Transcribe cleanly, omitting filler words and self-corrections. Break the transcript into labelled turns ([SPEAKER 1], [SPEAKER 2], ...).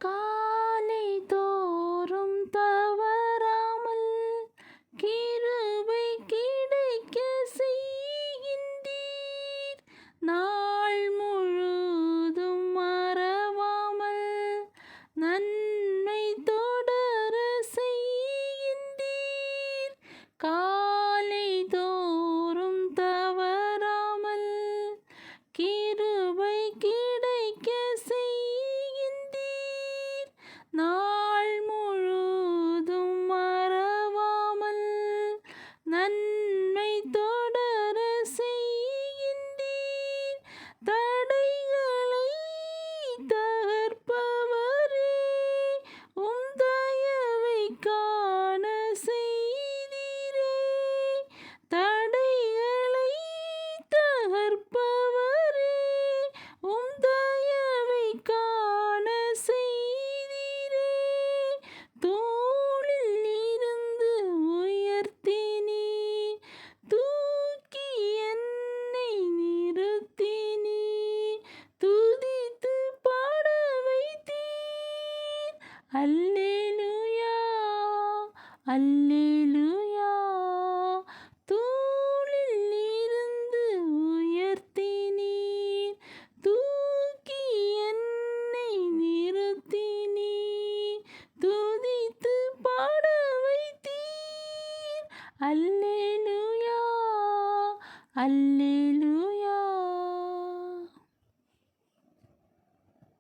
[SPEAKER 1] காலை தோறும் தவறாமல் கிருபை கிடைக்க செய்கின்றீர். நாள் முழுதும் மறவாமல் நன்மை தொடர செய்கின்றீர். காலை தோறும் தவறாமல் கிருபை கிடைக்க செய்கின்றீர். நாள் முழுதும் மறவாமல் நன்மை தொடர செய்கின்றீர். தடைகளை தகர்ப்பவரே, உம் தயவை காண செய்தீரே. தடைகளை தகர்ப்பவரே, உம் தயவை காண செய்தீரே. தோளில் இருந்து உயர்த்தினீர், தூக்கி என்னை நிறுத்தினீர், துதித்து பாட வைத்தீர். அல்லேலூயா, அல்லேலூயா. தோளில் இருந்து உயர்த்தினீர், தூக்கி என்னை நிறுத்தினீர், துதித்து பாட வைத்தீர். அல்லேலூயா, அல்லேலூயா.